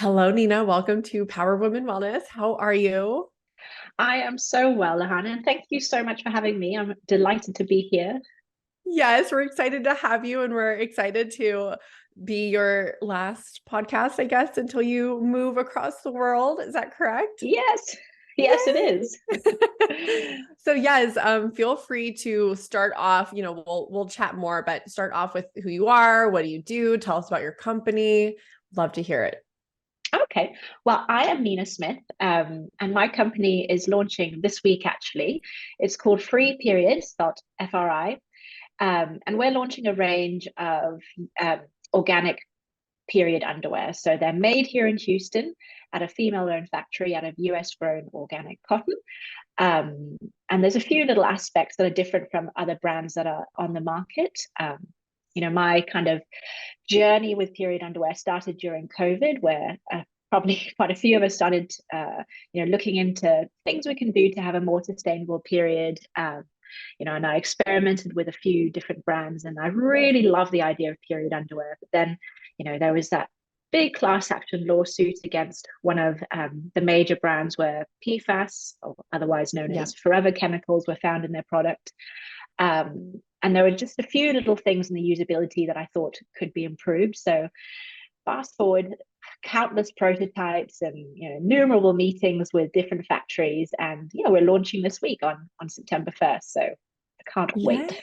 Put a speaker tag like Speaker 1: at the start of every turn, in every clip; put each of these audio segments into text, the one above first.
Speaker 1: Hello, Nina. Welcome to Power Women Wellness. How are you?
Speaker 2: I am so well, Hannah, and thank you so much for having me. I'm delighted to be here.
Speaker 1: Yes, we're excited to have you, and we're excited to be your last podcast, I guess, until you move across the world. Is that correct?
Speaker 2: Yes, yes, it
Speaker 1: Yay!
Speaker 2: is.
Speaker 1: So yes, feel free to start off. We'll chat more, but start off with who you are, what do you do? Tell us about your company. Love to hear it.
Speaker 2: Okay, well, I am Nina Smith, and my company is launching this week, actually. It's called Free Period, spelled FRI, and we're launching a range of um, organic period underwear. So they're made here in Houston at a female-owned factory out of US-grown organic cotton. Um, and there's a few little aspects that are different from other brands that are on the market. My kind of journey with period underwear started during COVID, where probably quite a few of us started, looking into things we can do to have a more sustainable period. And I experimented with a few different brands, and I really love the idea of period underwear. But then, there was that big class action lawsuit against one of the major brands where PFAS, or otherwise known
Speaker 1: Yeah.
Speaker 2: as forever chemicals, were found in their product. And there were just a few little things in the usability that I thought could be improved. So fast forward countless prototypes and innumerable meetings with different factories, and we're launching this week on September 1st. So I can't
Speaker 1: Yeah.
Speaker 2: wait.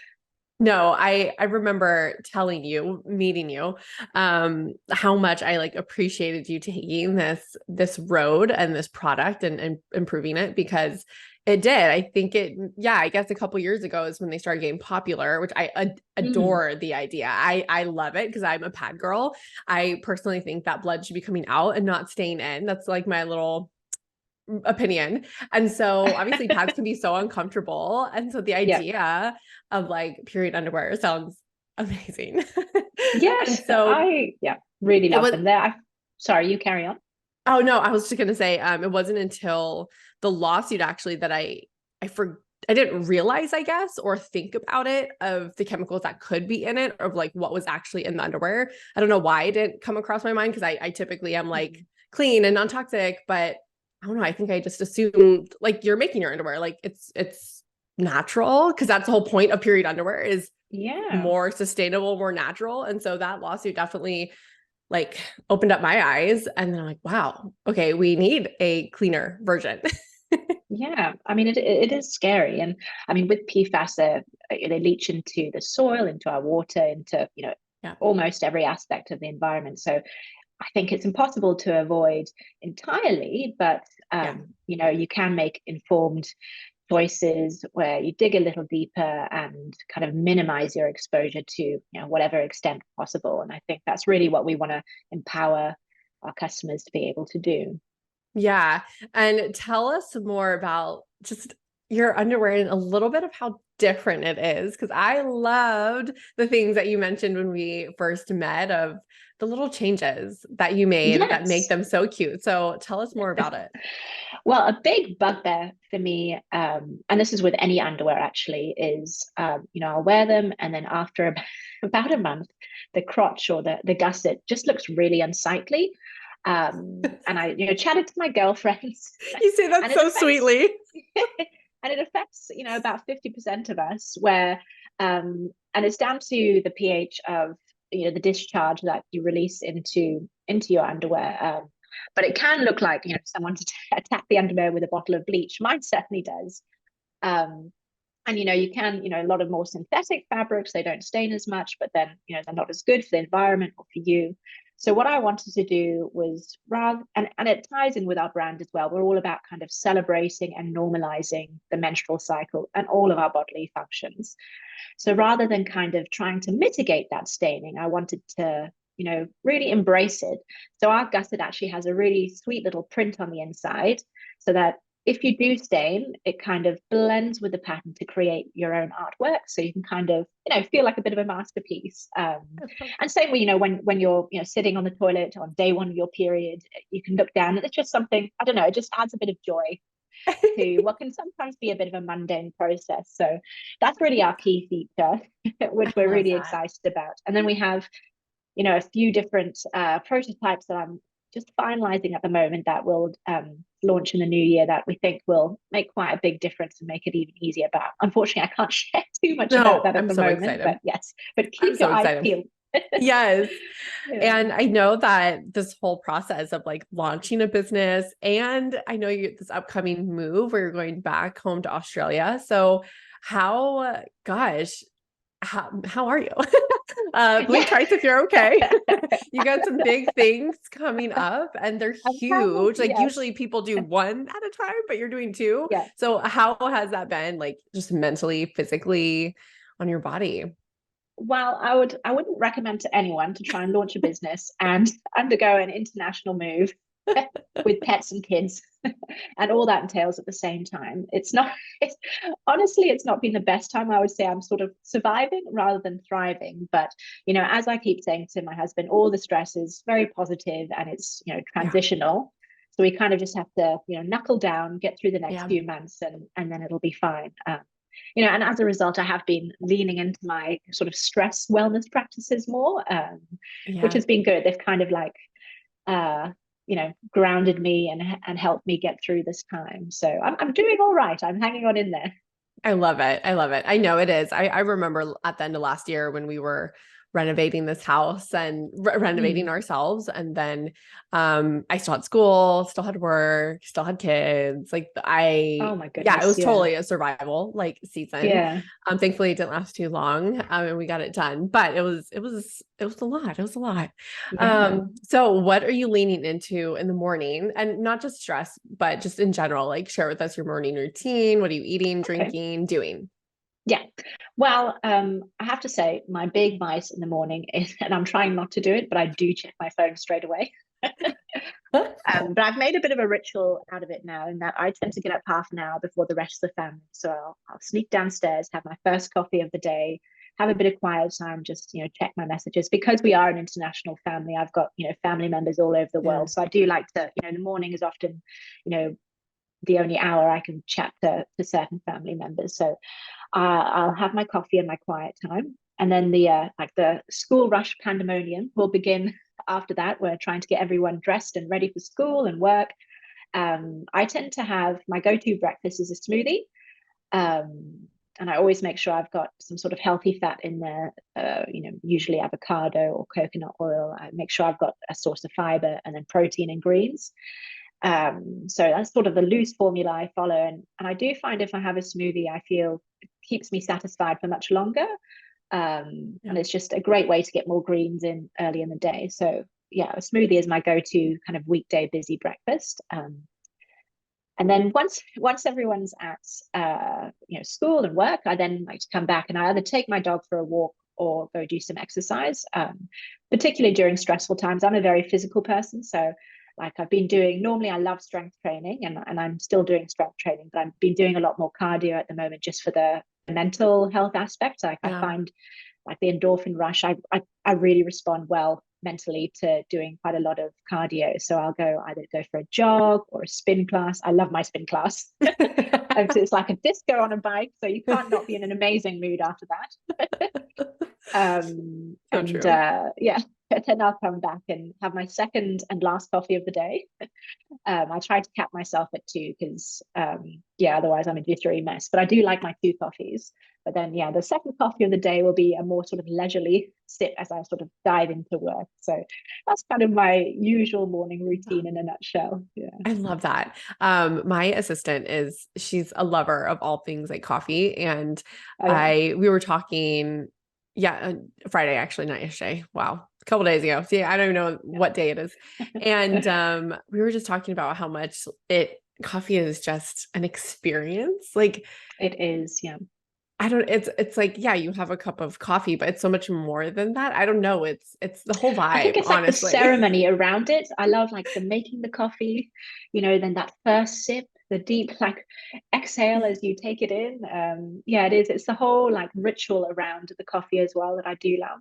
Speaker 1: No, I remember telling you, meeting you, how much I like appreciated you taking this road and this product and improving it because it did. I think yeah, I guess a couple years ago is when they started getting popular, which I
Speaker 2: Mm.
Speaker 1: adore the idea. I love it because I'm a pad girl. I personally think that blood should be coming out and not staying in. That's like my little opinion. And so obviously pads can be so uncomfortable. And so the
Speaker 2: Yeah.
Speaker 1: idea of like period underwear sounds amazing. And
Speaker 2: Yes,
Speaker 1: so
Speaker 2: I yeah really
Speaker 1: it
Speaker 2: love
Speaker 1: was,
Speaker 2: them. Sorry, you carry on.
Speaker 1: oh no, I was just gonna say, it wasn't until the lawsuit actually that I didn't realize, I guess, or think about it of the chemicals that could be in it, or like what was actually in the underwear. I don't know why it didn't come across my mind because I typically am like
Speaker 2: Mhm.
Speaker 1: clean and non-toxic, but I don't know. I think I just assumed like you're making your underwear, like it's natural because that's the whole point of period underwear is
Speaker 2: Yeah.
Speaker 1: more sustainable, more natural. And so that lawsuit definitely like opened up my eyes. And then I'm like, wow, okay, we need a cleaner version.
Speaker 2: Yeah, I mean it is scary, and I mean with PFAS, they leach into the soil, into our water, into
Speaker 1: Yeah.
Speaker 2: almost every aspect of the environment. So I think it's impossible to avoid entirely, but
Speaker 1: Yeah.
Speaker 2: you can make informed choices where you dig a little deeper and kind of minimize your exposure to whatever extent possible. And I think that's really what we want to empower our customers to be able to do.
Speaker 1: Yeah. And tell us more about just your underwear and a little bit of how different it is. Cause I loved the things that you mentioned when we first met of the little changes that you made that make
Speaker 2: Yes.
Speaker 1: them so cute. So tell us more about it.
Speaker 2: Well, a big bugbear for me, and this is with any underwear actually, is I'll wear them, and then after about a month, the crotch or the gusset just looks really unsightly. And I chatted to my girlfriends,
Speaker 1: You say that
Speaker 2: and it
Speaker 1: so
Speaker 2: affects
Speaker 1: sweetly.
Speaker 2: and it affects about 50% of us. And it's down to the pH of the discharge that you release into your underwear. But it can look like someone to attack the underwear with a bottle of bleach. Mine certainly does. Um, and you can a lot of more synthetic fabrics, they don't stain as much, but then they're not as good for the environment or for you. So what I wanted to do was rather and it ties in with our brand as well. We're all about kind of celebrating and normalizing the menstrual cycle and all of our bodily functions. So rather than kind of trying to mitigate that staining, I wanted to really embrace it. So our gusset actually has a really sweet little print on the inside, so that if you do stain, it kind of blends with the pattern to create your own artwork. So you can kind of feel like a bit of a masterpiece. And same way, when you're sitting on the toilet on day one of your period, you can look down and it's just something, I don't know, it just adds a bit of joy to what can sometimes be a bit of a mundane process. So that's really our key feature, which
Speaker 1: I
Speaker 2: we're
Speaker 1: love
Speaker 2: really
Speaker 1: that.
Speaker 2: excited about. And then we have, a few different prototypes that I'm just finalizing at the moment that will launch in the new year that we think will make quite a big difference and make it even easier. But unfortunately, I can't share too much about
Speaker 1: No,
Speaker 2: that at
Speaker 1: I'm
Speaker 2: the
Speaker 1: so
Speaker 2: moment.
Speaker 1: excited.
Speaker 2: But yes, but
Speaker 1: I'm
Speaker 2: keep
Speaker 1: so
Speaker 2: your eyes
Speaker 1: excited.
Speaker 2: peeled.
Speaker 1: Yes.
Speaker 2: Yeah.
Speaker 1: And I know that this whole process of like launching a business, and I know you this upcoming move where you're going back home to Australia. So how, gosh, how are you? Blink
Speaker 2: Yeah.
Speaker 1: twice if you're okay. You got some big things coming up and they're
Speaker 2: I'm having,
Speaker 1: huge. Like
Speaker 2: yes.
Speaker 1: usually people do one at a time, but you're doing two.
Speaker 2: Yeah.
Speaker 1: So how has that been like just mentally, physically on your body?
Speaker 2: Well, I wouldn't recommend to anyone to try and launch a business and undergo an international move with pets and kids and all that entails at the same time. It's not, it's honestly, it's not been the best time. I would say I'm sort of surviving rather than thriving. But, you know, as I keep saying to my husband, all the stress is very positive and it's, you know,
Speaker 1: Yeah.
Speaker 2: transitional. So we kind of just have to, you know, knuckle down, get through the next
Speaker 1: Yeah.
Speaker 2: few months and then it'll be fine. You know, and as a result, I have been leaning into my sort of stress wellness practices more, which
Speaker 1: Yeah.
Speaker 2: has been good. They've kind of like, uh, you know, grounded me and helped me get through this time. So I'm doing all right. I'm hanging on in there.
Speaker 1: I love it. I love it. I know it is. I remember at the end of last year when we were renovating this house and renovating
Speaker 2: Mm.
Speaker 1: ourselves. And then I still had school, still had work, still had kids. Like
Speaker 2: Oh my
Speaker 1: yeah, it
Speaker 2: goodness.
Speaker 1: was
Speaker 2: Yeah.
Speaker 1: totally a survival like season.
Speaker 2: Yeah.
Speaker 1: Thankfully it didn't last too long. And we got it done, but it was a lot. It was a lot.
Speaker 2: Yeah.
Speaker 1: So what are you leaning into in the morning, and not just stress, but just in general, like share with us your morning routine. What are you eating,
Speaker 2: Okay.
Speaker 1: drinking, doing?
Speaker 2: Yeah. Well, I have to say my big vice in the morning is, and I'm trying not to do it, but I do check my phone straight away. But I've made a bit of a ritual out of it now, in that I tend to get up half an hour before the rest of the family. So I'll sneak downstairs, have my first coffee of the day, have a bit of quiet time, just, you know, check my messages. Because we are an international family, I've got, you know, family members all over the
Speaker 1: Yeah.
Speaker 2: world. So I do like to, you know, the morning is often, you know, the only hour I can chat to certain family members. So I'll have my coffee and my quiet time, and then the like the school rush pandemonium will begin after that. We're trying to get everyone dressed and ready for school and work. I tend to have my go-to breakfast is a smoothie, um, and I always make sure I've got some sort of healthy fat in there. You know, usually avocado or coconut oil. I make sure I've got a source of fiber and then protein and greens. So that's sort of the loose formula I follow. And I do find if I have a smoothie, I feel it keeps me satisfied for much longer.
Speaker 1: Yeah.
Speaker 2: And it's just a great way to get more greens in early in the day. So yeah, a smoothie is my go-to kind of weekday busy breakfast. And then once everyone's at you know, school and work, I then like to come back and I either take my dog for a walk or go do some exercise. Particularly during stressful times, I'm a very physical person, so like I've been doing, normally I love strength training and I'm still doing strength training, but I've been doing a lot more cardio at the moment just for the mental health aspect. Like I
Speaker 1: Yeah.
Speaker 2: find like the endorphin rush, I really respond well mentally to doing quite a lot of cardio. So I'll either go for a jog or a spin class. I love my spin class. It's like a disco on a bike, so you can't not be in an amazing mood after that.
Speaker 1: So
Speaker 2: And
Speaker 1: true.
Speaker 2: yeah, then I'll come back and have my second and last coffee of the day. I try to cap myself at two because, yeah, otherwise I'm a jittery mess. But I do like my two coffees. But then, yeah, the second coffee of the day will be a more sort of leisurely sip as I sort of dive into work. So that's kind of my usual morning routine in a nutshell. Yeah.
Speaker 1: I love that. My assistant she's a lover of all things like coffee. And
Speaker 2: Oh, yeah.
Speaker 1: we were talking, yeah, Friday, actually, not yesterday. Wow. A couple days ago. See, I don't even know what day it is. And we were just talking about how much coffee is just an experience. Like,
Speaker 2: It is. Yeah.
Speaker 1: I don't, it's like, yeah, you have a cup of coffee, but it's so much more than that. I don't know. It's the whole
Speaker 2: I think
Speaker 1: vibe,
Speaker 2: it's like the
Speaker 1: honestly.
Speaker 2: ceremony around it. I love like the making the coffee, you know, then that first sip, the deep like exhale as you take it in. Yeah, it is. It's the whole like ritual around the coffee as well that I do love.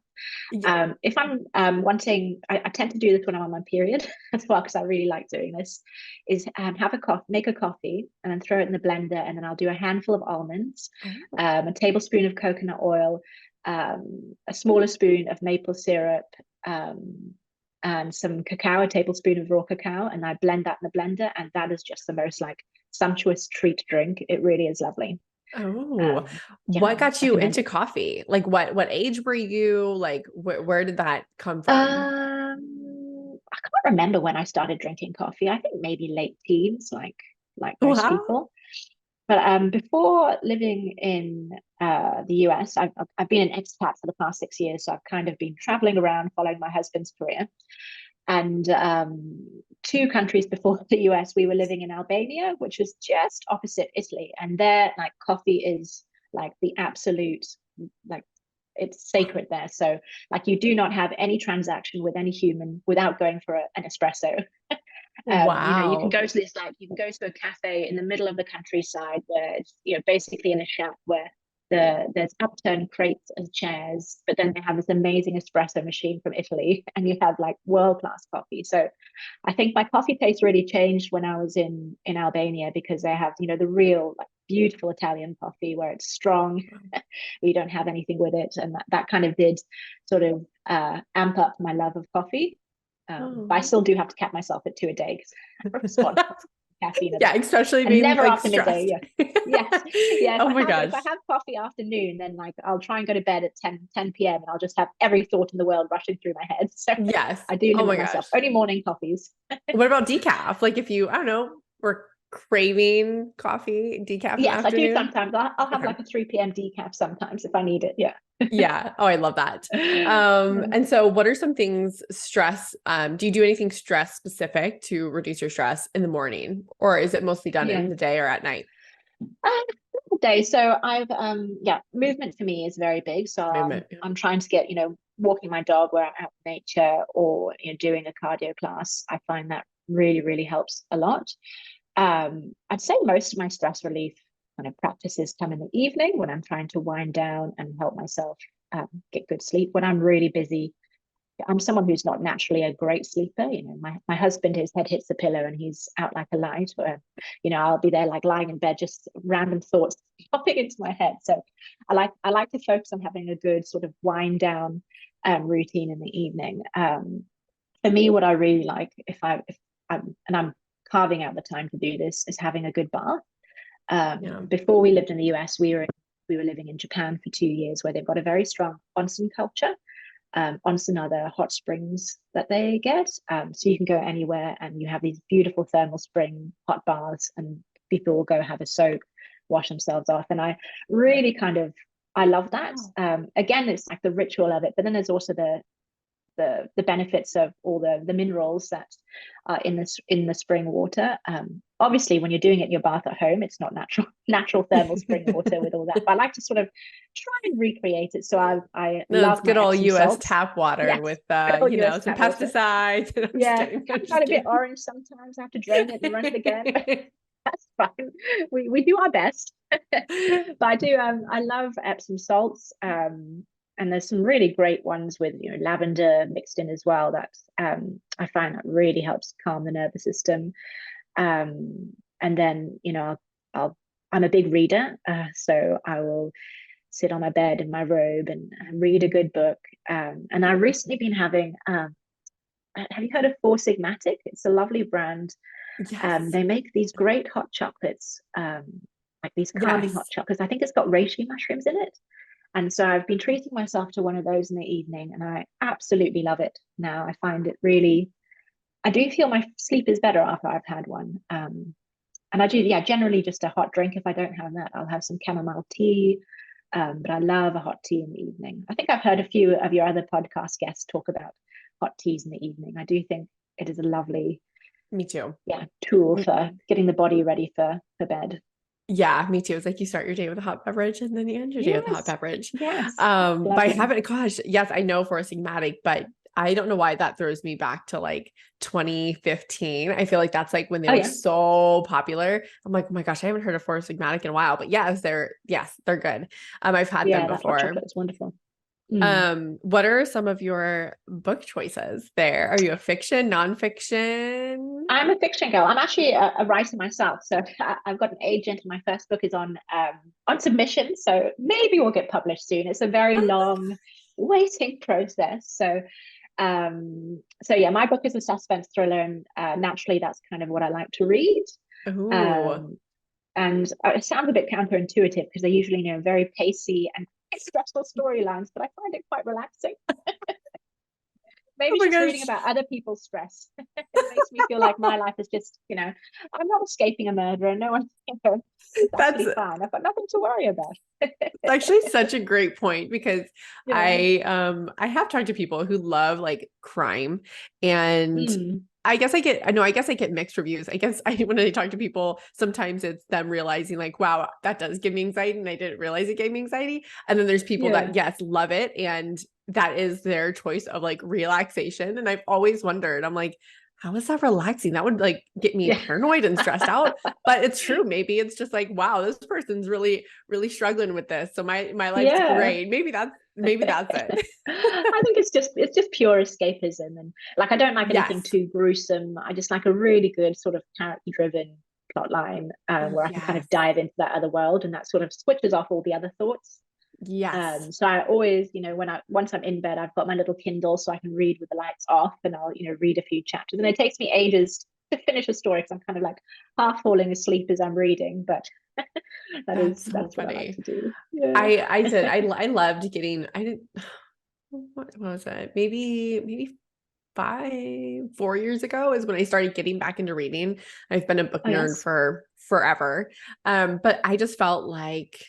Speaker 1: Yeah.
Speaker 2: If I'm wanting, I tend to do this when I'm on my period as well because I really like doing this. Is have a coffee, make a coffee, and then throw it in the blender, and then I'll do a handful of almonds,
Speaker 1: Oh,
Speaker 2: a tablespoon of coconut oil, a smaller spoon of maple syrup, and some cacao, a tablespoon of raw cacao, and I blend that in the blender, and that is just the most like sumptuous treat drink. It really is lovely.
Speaker 1: Oh,
Speaker 2: Yeah,
Speaker 1: what got you
Speaker 2: recommend
Speaker 1: into
Speaker 2: it.
Speaker 1: coffee? Like what age were you? Like where did that come from?
Speaker 2: I can't remember when I started drinking coffee. I think maybe late teens, like most
Speaker 1: Wow.
Speaker 2: people. But before living in the US, I've been an expat for the past 6 years, so I've kind of been traveling around following my husband's career. And 2 countries before the US, we were living in Albania, which was just opposite Italy. And there, like coffee is like the absolute, like it's sacred there. So like you do not have any transaction with any human without going for an espresso. You can
Speaker 1: Wow.
Speaker 2: go to this like you can go to a cafe in the middle of the countryside where it's basically in a shack where there's upturned crates and chairs, but then they have this amazing espresso machine from Italy, and you have like world class coffee. So I think my coffee taste really changed when I was in Albania because they have the real like beautiful Italian coffee where it's strong, you don't have anything with it, and that kind of did sort of amp up my love of coffee. But I
Speaker 1: Oh.
Speaker 2: still do have to cap myself at 2 a day because I respond to caffeine at
Speaker 1: Yeah,
Speaker 2: that.
Speaker 1: especially
Speaker 2: And
Speaker 1: being
Speaker 2: never
Speaker 1: like
Speaker 2: after midday.
Speaker 1: stressed.
Speaker 2: Yeah. Yes. Yeah.
Speaker 1: Oh my
Speaker 2: If I
Speaker 1: gosh.
Speaker 2: have coffee afternoon, then like I'll try and go to bed at 10 p.m. and I'll just have every thought in the world rushing through my head. So
Speaker 1: Yes.
Speaker 2: I do
Speaker 1: Oh
Speaker 2: limit
Speaker 1: my
Speaker 2: myself.
Speaker 1: gosh.
Speaker 2: Only morning coffees.
Speaker 1: What about decaf? Like if you, I don't know, were craving coffee, decaf in the
Speaker 2: Yes, I do
Speaker 1: afternoon?
Speaker 2: sometimes. I'll have
Speaker 1: Okay.
Speaker 2: like a 3 p.m. decaf sometimes if I need it. Yeah.
Speaker 1: Yeah. Oh, I love that. And so what are some things do you do anything stress specific to reduce your stress in the morning, or is it mostly done
Speaker 2: Yeah.
Speaker 1: in the day or at night?
Speaker 2: Day. So I've movement for me is very big. So
Speaker 1: Movement.
Speaker 2: I'm trying to get, walking my dog where I'm out in nature or doing a cardio class. I find that really, really helps a lot. I'd say most of my stress relief kind of practices come in the evening when I'm trying to wind down and help myself get good sleep. When I'm really busy, I'm someone who's not naturally a great sleeper. My husband, his head hits the pillow and he's out like a light. Or, I'll be there like lying in bed, just random thoughts popping into my head. So I like to focus on having a good sort of wind down routine in the evening. For me, what I really like, if I'm carving out the time to do this, is having a good bath.
Speaker 1: Yeah.
Speaker 2: Before we lived in the US, we were living in Japan for 2 years, where they've got a very strong onsen culture. Onsen are the hot springs that they get. So you can go anywhere and you have these beautiful thermal spring hot baths, and people will go have a soak, wash themselves off. And I love that. Again, it's like the ritual of it, but then there's also the benefits of all the minerals that are in the spring water. Obviously, when you're doing it in your bath at home, it's not natural thermal spring water with all that. But I like to sort of try and recreate it. So I
Speaker 1: No, it's
Speaker 2: love
Speaker 1: good
Speaker 2: my
Speaker 1: old
Speaker 2: Epsom
Speaker 1: US
Speaker 2: salts.
Speaker 1: tap water
Speaker 2: Yes,
Speaker 1: with
Speaker 2: good old US
Speaker 1: some
Speaker 2: tap water.
Speaker 1: pesticides. I'm just
Speaker 2: Yeah,
Speaker 1: kidding. I'm
Speaker 2: comes
Speaker 1: just
Speaker 2: out a bit
Speaker 1: kidding.
Speaker 2: orange sometimes. I have to drain it and run it again. That's fine. We do our best. But I do I love Epsom salts. And there's some really great ones with lavender mixed in as well that I find that really helps calm the nervous system. And then I'll I'm a big reader, so I will sit on my bed in my robe and read a good book. And I've recently been having have you heard of Four Sigmatic? It's a lovely brand.
Speaker 1: Yes.
Speaker 2: They make these great hot chocolates, like these calming hot
Speaker 1: Yes.
Speaker 2: chocolates. I think it's got reishi mushrooms in it. And so I've been treating myself to one of those in the evening, and I absolutely love it now. I find it really, I do feel my sleep is better after I've had one. And I do, yeah, generally just a hot drink. If I don't have that, I'll have some chamomile tea. But I love a hot tea in the evening. I think I've heard a few of your other podcast guests talk about hot teas in the evening. I do think it is a lovely,
Speaker 1: Me too.
Speaker 2: yeah, tool for getting the body ready for bed.
Speaker 1: Yeah, me too. It's like you start your day with a hot beverage and then you end your day with a hot
Speaker 2: Yes,
Speaker 1: beverage.
Speaker 2: yes,
Speaker 1: But I
Speaker 2: lovely.
Speaker 1: haven't, gosh, yes, I know for a Sigmatic, but I don't know why that throws me back to like 2015. I feel like that's like when they
Speaker 2: Oh
Speaker 1: were
Speaker 2: yeah,
Speaker 1: so popular. I'm like, oh my gosh, I haven't heard of Four Sigmatic in a while. But they're good. I've had them
Speaker 2: yeah, that hot
Speaker 1: before.
Speaker 2: chocolate is wonderful. Mm.
Speaker 1: What are some of your book choices there? Are you a fiction, nonfiction?
Speaker 2: I'm a fiction girl. I'm actually a writer myself, so I've got an agent, and my first book is on submission. So maybe we'll get published soon. It's a very long waiting process. So So yeah, my book is a suspense thriller, and naturally that's kind of what I like to read.
Speaker 1: Ooh.
Speaker 2: Um, and it sounds a bit counterintuitive because they usually, very pacey and stressful storylines, but I find it quite relaxing.
Speaker 1: Oh
Speaker 2: Maybe it's
Speaker 1: my
Speaker 2: just reading
Speaker 1: gosh.
Speaker 2: about other people's stress. It makes me feel like my life is just, I'm not escaping a murderer. No one, it's
Speaker 1: That's
Speaker 2: actually fine. I've got nothing to worry about.
Speaker 1: actually such a great point because
Speaker 2: Yeah.
Speaker 1: I have talked to people who love like crime, and
Speaker 2: Mm.
Speaker 1: I guess I get mixed reviews. I guess when I talk to people, sometimes it's them realizing like, wow, that does give me anxiety and I didn't realize it gave me anxiety. And then there's people
Speaker 2: Yeah.
Speaker 1: that yes, love it and that is their choice of like relaxation. And I've always wondered, I'm like, how is that relaxing? That would like get me
Speaker 2: Yeah.
Speaker 1: paranoid and stressed out. But it's true. Maybe it's just like, wow, this person's really struggling with this. So my life's
Speaker 2: Yeah.
Speaker 1: great. Maybe that's it.
Speaker 2: I think it's just pure escapism, and like I don't like anything
Speaker 1: Yes.
Speaker 2: too gruesome. I just like a really good sort of character driven plot line, where I can kind of
Speaker 1: Yes.
Speaker 2: dive into that other world, and that sort of switches off all the other thoughts.
Speaker 1: Yes.
Speaker 2: So I always, once I'm in bed, I've got my little Kindle so I can read with the lights off, and I'll read a few chapters, and it takes me ages to finish a story because I'm kind of like half falling asleep as I'm reading, but
Speaker 1: That's so
Speaker 2: that's what I like
Speaker 1: funny.
Speaker 2: to do. Yeah.
Speaker 1: I said I loved getting I didn't what was it? Maybe 4 years ago is when I started getting back into reading. I've been a book
Speaker 2: Oh
Speaker 1: nerd
Speaker 2: yes.
Speaker 1: for forever. But I just felt like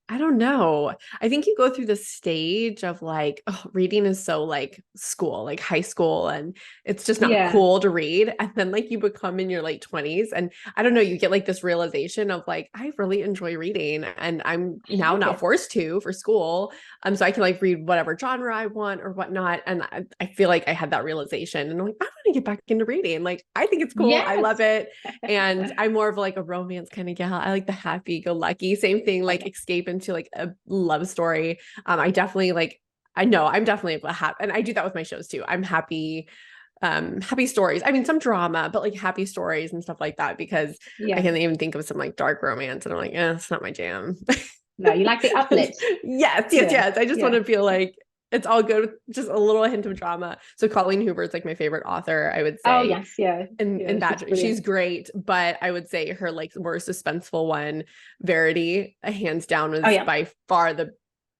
Speaker 1: I don't know. I think you go through the stage of like, oh, reading is so like school, like high school, and it's just not
Speaker 2: Yeah.
Speaker 1: cool to read. And then like you become in your late 20s, and I don't know, you get like this realization of like, I really enjoy reading, and I'm
Speaker 2: I
Speaker 1: now
Speaker 2: like
Speaker 1: not
Speaker 2: it.
Speaker 1: forced to for school. So I can like read whatever genre I want or whatnot. And I feel like I had that realization and I'm like, I want to get back into reading. Like, I think it's cool. I love
Speaker 2: Yes.
Speaker 1: it. And I'm more of like a romance kind of gal. I like the happy go lucky, same thing,
Speaker 2: Oh
Speaker 1: like
Speaker 2: yeah.
Speaker 1: escape into like a love story. I definitely like, I know I'm definitely a happy, and I do that with my shows too. I'm happy stories. I mean, some drama, but like happy stories and stuff like that, because I
Speaker 2: Yeah.
Speaker 1: can even think of some like dark romance and I'm like, it's not my jam.
Speaker 2: No, you like the uplit. Yeah.
Speaker 1: Yes. I just want
Speaker 2: Yeah.
Speaker 1: to feel like it's all good with just a little hint of drama. So Colleen Hoover is like my favorite author, I would
Speaker 2: Oh
Speaker 1: say.
Speaker 2: yes. Yeah. Yeah.
Speaker 1: And
Speaker 2: She's
Speaker 1: that she's
Speaker 2: brilliant.
Speaker 1: great, but I would say her like more suspenseful one, Verity, hands down,
Speaker 2: Oh
Speaker 1: was
Speaker 2: yeah.
Speaker 1: by far the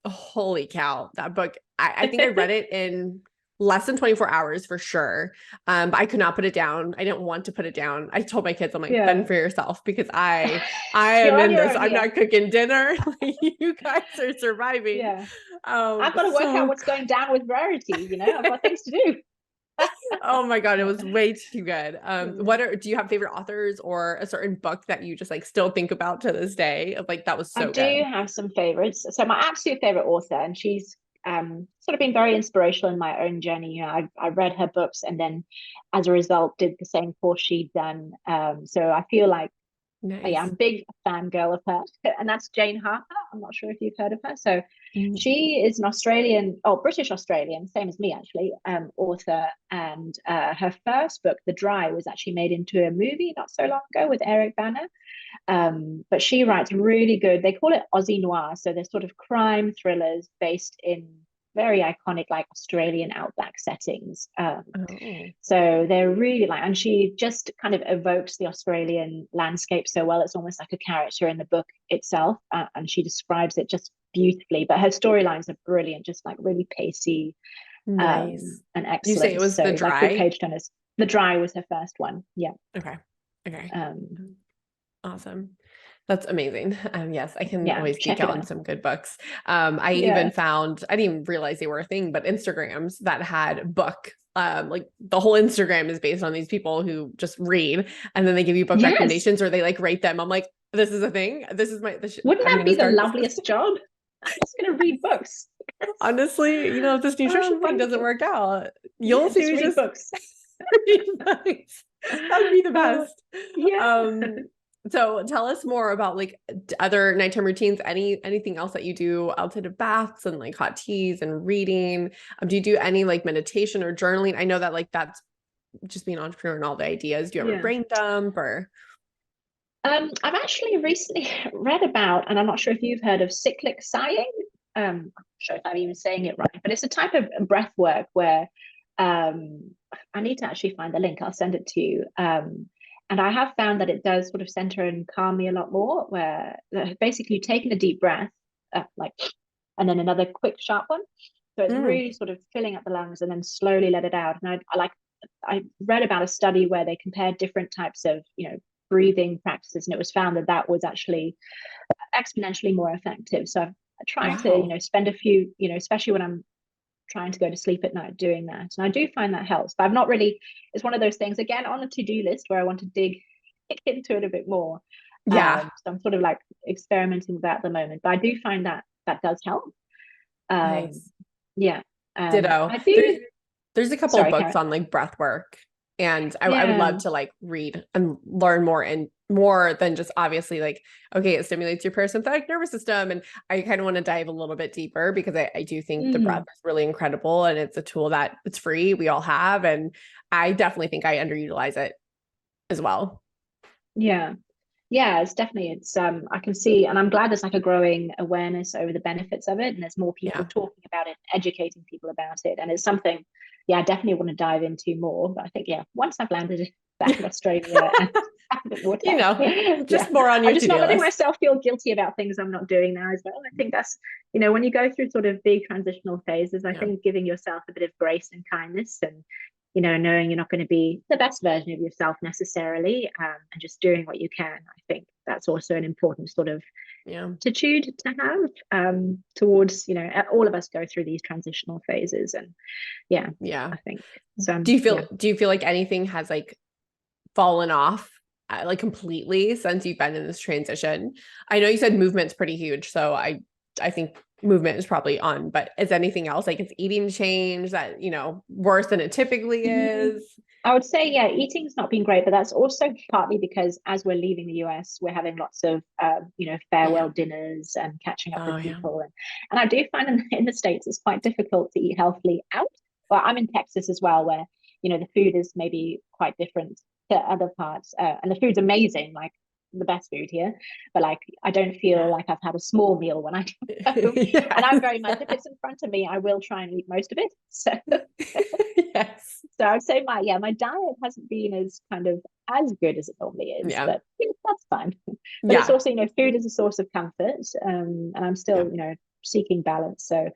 Speaker 1: holy cow. That book, I think I read it in less than 24 hours for sure. But I could not put it down. I didn't want to put it down. I told my kids, I'm like,
Speaker 2: Yeah.
Speaker 1: fend for yourself because I am
Speaker 2: You're on
Speaker 1: in
Speaker 2: your
Speaker 1: this.
Speaker 2: own
Speaker 1: I'm
Speaker 2: here.
Speaker 1: not cooking dinner. You guys are surviving.
Speaker 2: Yeah. I've got to work out
Speaker 1: So
Speaker 2: what's going down with Rarity. I've got things to do.
Speaker 1: oh my God, it was way too good.
Speaker 2: Yeah.
Speaker 1: Do you have favorite authors or a certain book that you just like still think about to this day of like that was
Speaker 2: I
Speaker 1: so
Speaker 2: do
Speaker 1: good?
Speaker 2: have some favorites. So my absolute favorite author, and she's sort of been very inspirational in my own journey. I read her books, and then as a result, did the same course she'd done. So I feel like, yeah, I'm
Speaker 1: Nice.
Speaker 2: a big fangirl of her, and that's Jane Harper. I'm not sure if you've heard of her. So
Speaker 1: Mm,
Speaker 2: she is an Australian, or British Australian, same as me actually, author. And her first book, The Dry, was actually made into a movie not so long ago with Eric Bana. But she writes really good. They call it Aussie noir, so they're sort of crime thrillers based in very iconic like Australian outback settings.
Speaker 1: oh,
Speaker 2: So they're really like, and she just kind of evokes the Australian landscape so well. It's almost like a character in the book itself, and she describes it just beautifully. But her storylines are brilliant, just like really pacey,
Speaker 1: nice.
Speaker 2: and
Speaker 1: You say it
Speaker 2: excellent.
Speaker 1: was The
Speaker 2: So like good
Speaker 1: Dry?
Speaker 2: page turners. The Dry was her first one. Yeah.
Speaker 1: Okay. Okay.
Speaker 2: Um,
Speaker 1: Awesome. That's amazing. Yes, I can
Speaker 2: yeah,
Speaker 1: always geek
Speaker 2: check it
Speaker 1: out on
Speaker 2: out.
Speaker 1: some good books. I even
Speaker 2: Yeah.
Speaker 1: found, I didn't even realize they were a thing, but Instagrams that had book, like the whole Instagram is based on these people who just read and then they give you book
Speaker 2: Yes.
Speaker 1: recommendations or they like rate them. I'm like, this is a thing.
Speaker 2: Wouldn't
Speaker 1: I'm
Speaker 2: that
Speaker 1: going to
Speaker 2: be the
Speaker 1: start this.
Speaker 2: loveliest job? I'm just going to read books.
Speaker 1: Honestly, if this
Speaker 2: Oh,
Speaker 1: nutrition thing doesn't
Speaker 2: wonderful.
Speaker 1: work out, you'll
Speaker 2: Yeah,
Speaker 1: see
Speaker 2: just
Speaker 1: me
Speaker 2: read
Speaker 1: just
Speaker 2: books.
Speaker 1: read books. That would be the
Speaker 2: Oh,
Speaker 1: best.
Speaker 2: yeah.
Speaker 1: So tell us more about like other nighttime routines, anything else that you do outside of baths and like hot teas and reading. Do you do any like meditation or journaling? I know that like that's just being an entrepreneur and all the ideas. Do you ever
Speaker 2: Yeah.
Speaker 1: brain dump or
Speaker 2: I've actually recently read about, and I'm not sure if you've heard of cyclic sighing. I'm not sure if I'm even saying it right, but it's a type of breath work where I need to actually find the link. I'll send it to you. And I have found that it does sort of center and calm me a lot more, where basically you're taking a deep breath, like, and then another quick sharp one. So it's
Speaker 1: Mm,
Speaker 2: really sort of filling up the lungs and then slowly let it out. And I read about a study where they compared different types of, breathing practices, and it was found that that was actually exponentially more effective. So I'm trying to,
Speaker 1: wow.
Speaker 2: spend a few, especially when I'm trying to go to sleep at night, doing that. And I do find that helps, but I've not really, it's one of those things again on the to-do list where I want to dig into it a bit more.
Speaker 1: Yeah.
Speaker 2: So I'm sort of like experimenting with that at the moment, but I do find that that does help. Um,
Speaker 1: Nice.
Speaker 2: yeah.
Speaker 1: Ditto.
Speaker 2: I do.
Speaker 1: There's a couple of
Speaker 2: Sorry,
Speaker 1: books
Speaker 2: Karen.
Speaker 1: on like breath work, and I would
Speaker 2: Yeah.
Speaker 1: love to like read and learn more, and more than just obviously like, okay, it stimulates your parasympathetic nervous system. And I kind of want to dive a little bit deeper because I do think the breath
Speaker 2: Mm,
Speaker 1: is really incredible, and it's a tool that it's free. We all have. And I definitely think I underutilize it as well.
Speaker 2: yeah. Yeah, it's definitely I can see, and I'm glad there's like a growing awareness over the benefits of it, and there's more people
Speaker 1: Yeah.
Speaker 2: talking about it, educating people about it, and it's something, yeah, I definitely want to dive into more. But I think, yeah, once I've landed back in Australia and have a bit more
Speaker 1: You
Speaker 2: time,
Speaker 1: know,
Speaker 2: yeah,
Speaker 1: just more on
Speaker 2: I'm
Speaker 1: your
Speaker 2: just
Speaker 1: to-do
Speaker 2: not letting
Speaker 1: list.
Speaker 2: myself feel guilty about things I'm not doing now as well. I think that's, when you go through sort of big transitional phases, I
Speaker 1: Yeah.
Speaker 2: think giving yourself a bit of grace and kindness, and knowing you're not going to be the best version of yourself necessarily, and just doing what you can. I think that's also an important sort of
Speaker 1: Yeah.
Speaker 2: attitude to have, towards, all of us go through these transitional phases. And yeah,
Speaker 1: Yeah.
Speaker 2: I think so. Yeah.
Speaker 1: Do you feel like anything has like fallen off like completely since you've been in this transition? I know you said movement's pretty huge, so I think movement is probably on, but is anything else like it's eating change that, worse than it typically
Speaker 2: Mm,
Speaker 1: is?
Speaker 2: I would say, yeah, eating's not been great, but that's also partly because as we're leaving the US, we're having lots of,
Speaker 1: Yeah.
Speaker 2: farewell dinners and catching up
Speaker 1: Oh
Speaker 2: with
Speaker 1: yeah.
Speaker 2: people. And I do find in the States, it's quite difficult to eat healthily out. Well, I'm in Texas as well, where, the food is maybe quite different to other parts. And the food's amazing, like the best food here. But like, I don't feel
Speaker 1: Yeah.
Speaker 2: like I've had a small meal when I go home. And I'm
Speaker 1: Yes.
Speaker 2: very much, if it's in front of me, I will try and eat most of it. So
Speaker 1: Yes.
Speaker 2: so I would say my diet hasn't been as kind of as good as it normally is,
Speaker 1: Yeah.
Speaker 2: but that's fine. But it's
Speaker 1: Yeah.
Speaker 2: also, food is a source of comfort, and I'm
Speaker 1: Yeah.
Speaker 2: still, seeking balance. So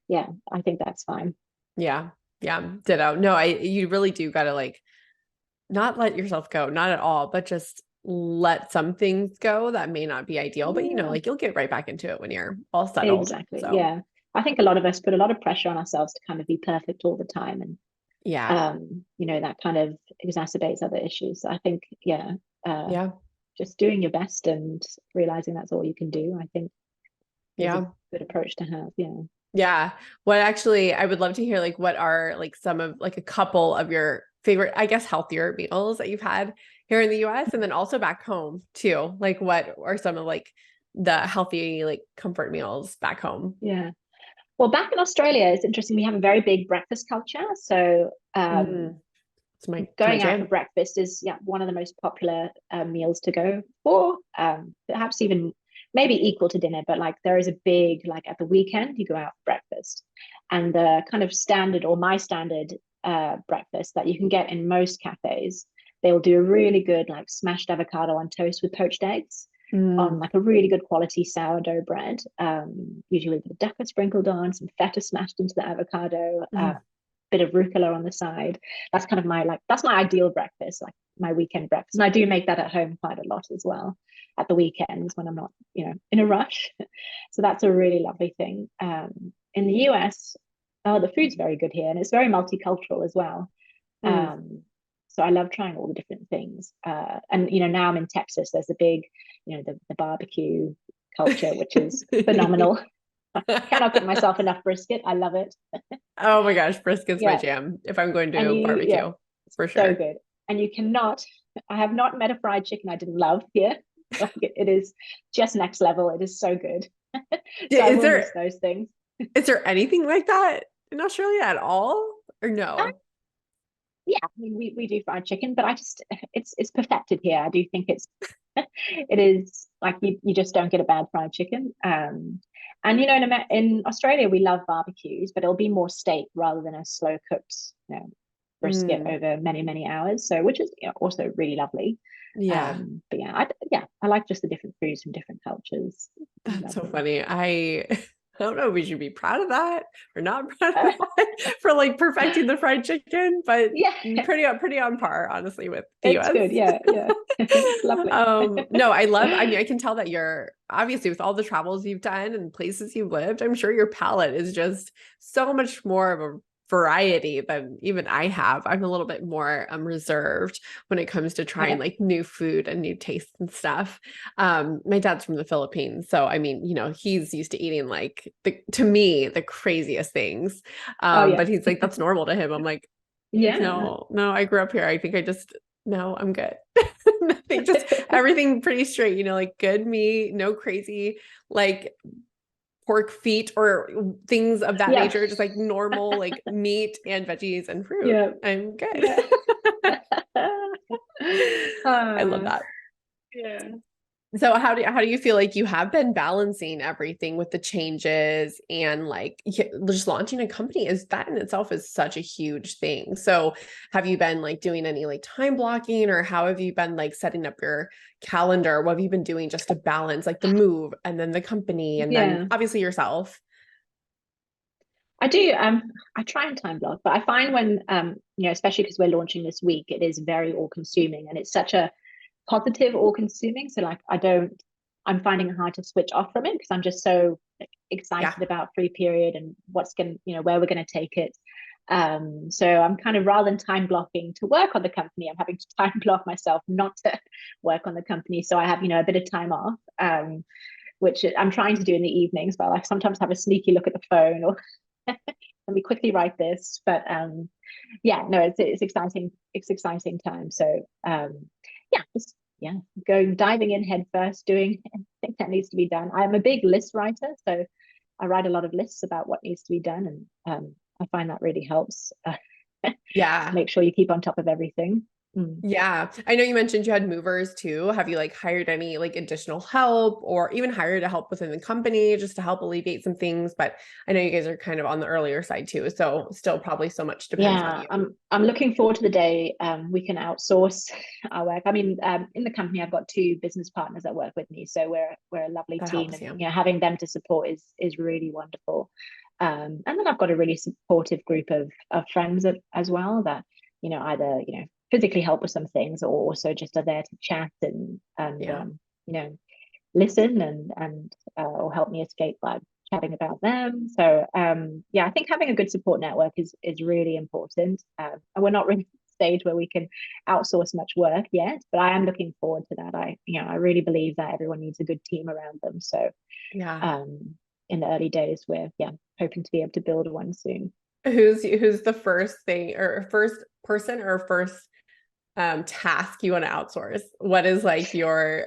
Speaker 2: yeah, I think that's fine.
Speaker 1: Yeah. Yeah. Ditto. No, you really do gotta like not let yourself go, not at all, but just let some things go that may not be ideal, but
Speaker 2: Yeah,
Speaker 1: like you'll get right back into it when you're all settled.
Speaker 2: exactly.
Speaker 1: So,
Speaker 2: Yeah, I think a lot of us put a lot of pressure on ourselves to kind of be perfect all the time, and
Speaker 1: yeah.
Speaker 2: that kind of exacerbates other issues. So I think, yeah, uh,
Speaker 1: Yeah.
Speaker 2: just doing your best and realizing that's all you can do, I think, is a
Speaker 1: Yeah.
Speaker 2: good approach to have. Yeah.
Speaker 1: Yeah. What actually, I would love to hear like what are like some of like a couple of your favorite, I guess, healthier meals that you've had here in the US and then also back home too. Like what are some of like the healthy like comfort meals back home?
Speaker 2: Yeah. Well, back in Australia, it's interesting. We have a very big breakfast culture. So
Speaker 1: Mm, it's my
Speaker 2: going out for
Speaker 1: jam.
Speaker 2: breakfast is, yeah, one of the most popular meals to go for. Perhaps even maybe equal to dinner, but like there is a big, like at the weekend, you go out for breakfast. And the kind of standard, or my standard breakfast that you can get in most cafes, they will do a really good like smashed avocado on toast with poached eggs on
Speaker 1: Mm,
Speaker 2: like a really good quality sourdough bread, usually with a ducker sprinkled on, some feta smashed into the avocado,
Speaker 1: mm,
Speaker 2: bit of rucola on the side. That's kind of that's my ideal breakfast, like my weekend breakfast. And I do make that at home quite a lot as well at the weekends when I'm not, in a rush. So that's a really lovely thing. In the US, oh, the food's very good here, and it's very multicultural as well.
Speaker 1: mm.
Speaker 2: So I love trying all the different things. And now I'm in Texas. There's a big, the barbecue culture, which is phenomenal. I cannot get myself enough brisket. I love it.
Speaker 1: Oh my gosh, brisket's my
Speaker 2: Yeah,
Speaker 1: jam if I'm going
Speaker 2: and
Speaker 1: to
Speaker 2: yeah,
Speaker 1: barbecue for
Speaker 2: so
Speaker 1: sure.
Speaker 2: good. And you cannot. I have not met a fried chicken I didn't love here. Like it is just next level. It is so good. So I
Speaker 1: Is
Speaker 2: will miss
Speaker 1: there
Speaker 2: those things.
Speaker 1: is there anything like that in Australia at all? Or
Speaker 2: Uh,
Speaker 1: no?
Speaker 2: yeah, I mean we do fried chicken, but I just it's perfected here. I do think it's it is Like you just don't get a bad fried chicken. And you know, in Australia we love barbecues, but it'll be more steak rather than a slow cooked, you know, brisket
Speaker 1: Mm,
Speaker 2: over many many hours. So which is, you know, also really lovely.
Speaker 1: yeah.
Speaker 2: But yeah, I like just the different foods from different cultures.
Speaker 1: That's so
Speaker 2: Lovely.
Speaker 1: funny. I don't know if we should be proud of that or not proud of that for like perfecting the fried chicken, but
Speaker 2: Yeah,
Speaker 1: pretty on par, honestly, with the
Speaker 2: it's
Speaker 1: US.
Speaker 2: good. Yeah, yeah, it's lovely.
Speaker 1: No, I mean, I can tell that you're obviously with all the travels you've done and places you've lived, I'm sure your palate is just so much more of a variety than even I have. I'm a little bit more reserved when it comes to trying
Speaker 2: Okay.
Speaker 1: like new food and new tastes and stuff. My dad's from the Philippines, so I mean, you know, he's used to eating like to me the craziest things.
Speaker 2: Oh
Speaker 1: But
Speaker 2: yeah,
Speaker 1: he's like, that's normal to him. I'm like,
Speaker 2: yeah.
Speaker 1: no, no, I grew up here. I think I just, no, I'm good. Nothing, just everything pretty straight, you know, like good meat, no crazy like pork feet or things of that
Speaker 2: Yeah,
Speaker 1: nature, just like normal like meat and veggies and fruit.
Speaker 2: yeah,
Speaker 1: I'm good.
Speaker 2: yeah.
Speaker 1: I love
Speaker 2: uh,
Speaker 1: that.
Speaker 2: yeah.
Speaker 1: So how do you feel like you have been balancing everything with the changes and like just launching a company is that in itself is such a huge thing. So have you been like doing any like time blocking or how have you been like setting up your calendar? What have you been doing just to balance like the move and then the company and then
Speaker 2: Yeah,
Speaker 1: obviously yourself?
Speaker 2: I do. I try and time block, but I find when you know, especially because we're launching this week, it is very all consuming, and it's such a positive all consuming. So like, I'm finding it hard to switch off from it because I'm just so like,
Speaker 1: Yeah.
Speaker 2: excited about free period and what's going, you know, where we're going to take it. So I'm kind of rather than time blocking to work on the company, I'm having to time block myself not to work on the company. So I have, you know, a bit of time off. Which I'm trying to do in the evenings, but like sometimes have a sneaky look at the phone or let me quickly write this. But yeah, no, it's exciting. It's exciting time. So yeah, just yeah, going diving in head first, doing anything that needs to be done. I'm a big list writer, so I write a lot of lists about what needs to be done, and I find that really helps
Speaker 1: Yeah.
Speaker 2: make sure you keep on top of everything. Mm.
Speaker 1: Yeah. I know you mentioned you had movers too. Have you like hired any like additional help or even hired a help within the company just to help alleviate some things? But I know you guys are kind of on the earlier side too. So still probably so much depends on
Speaker 2: Yeah,
Speaker 1: you.
Speaker 2: I'm looking forward to the day we can outsource our work. I mean, in the company, I've got two business partners that work with me, so we're a lovely
Speaker 1: That
Speaker 2: team,
Speaker 1: helps
Speaker 2: and
Speaker 1: you.
Speaker 2: you know, having them to support is really wonderful. And then I've got a really supportive group of friends as well that you know either you know physically help with some things or also just are there to chat and
Speaker 1: Yeah.
Speaker 2: you know listen and or help me escape by chatting about them. So yeah, I think having a good support network is really important. And we're not really at the stage where we can outsource much work yet, but I am looking forward to that. I really believe that everyone needs a good team around them. So
Speaker 1: Yeah.
Speaker 2: um, in the early days, we're yeah hoping to be able to build one soon.
Speaker 1: Who's the first thing or first person or first task you want to outsource? What is like your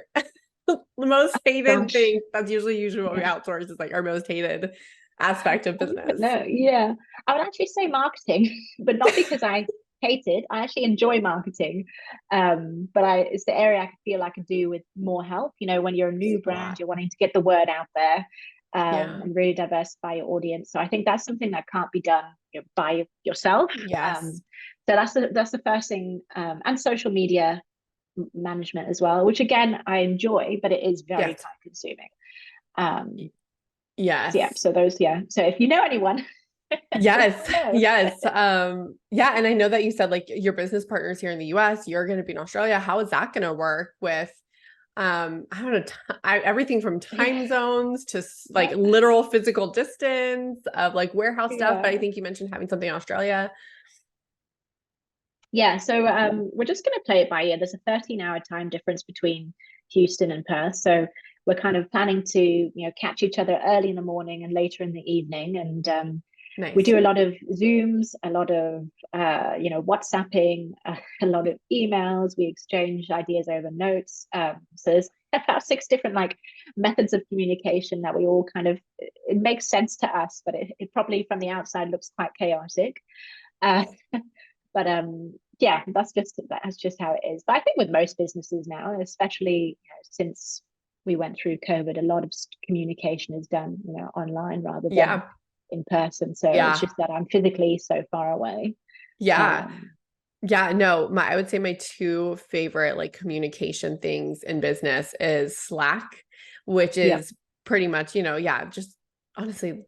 Speaker 1: the most hated
Speaker 2: Gosh,
Speaker 1: thing? That's usually what we
Speaker 2: yeah.
Speaker 1: outsource is like our most hated aspect of
Speaker 2: I don't even
Speaker 1: business.
Speaker 2: know. Yeah, I would actually say marketing, but not because I hate it. I actually enjoy marketing, but it's the area I feel I could do with more help. You know, when you're a new
Speaker 1: A
Speaker 2: brand,
Speaker 1: lot.
Speaker 2: you're wanting to get the word out there,
Speaker 1: Yeah.
Speaker 2: and really diversify your audience. So I think that's something that can't be done you know, by yourself.
Speaker 1: Yes.
Speaker 2: So that's the first thing, and social media management as well, which again I enjoy, but it is very
Speaker 1: Yes.
Speaker 2: time consuming. Um, so yeah,
Speaker 1: Yes.
Speaker 2: so those yeah. So if you know anyone, let
Speaker 1: Yes.
Speaker 2: me know.
Speaker 1: Yes. Yeah. And I know that you said like your business partners here in the US, you're going to be in Australia. How is that going to work with, I don't know, everything from time
Speaker 2: Yeah,
Speaker 1: zones to like literal physical distance of like warehouse stuff. But I
Speaker 2: yeah,
Speaker 1: think you mentioned having something in Australia.
Speaker 2: yeah. So we're just going to play it by ear. There's a 13-hour time difference between Houston and Perth, so we're kind of planning to you know catch each other early in the morning and later in the evening, and we
Speaker 1: Nice.
Speaker 2: do a lot of Zooms, a lot of you know WhatsApping, a lot of emails. We exchange ideas over notes. So there's about six different like methods of communication that we all kind of it makes sense to us, but it probably from the outside looks quite chaotic. Uh, but yeah, that's just how it is. But I think with most businesses now, especially you know, since we went through COVID, a lot of communication is done, online rather than
Speaker 1: Yeah.
Speaker 2: in person. So it's
Speaker 1: Yeah.
Speaker 2: just that I'm physically so far away.
Speaker 1: Yeah.
Speaker 2: Um,
Speaker 1: Yeah, no, I would say my two favorite like communication things in business is Slack, which
Speaker 2: yeah,
Speaker 1: is pretty much, yeah, just honestly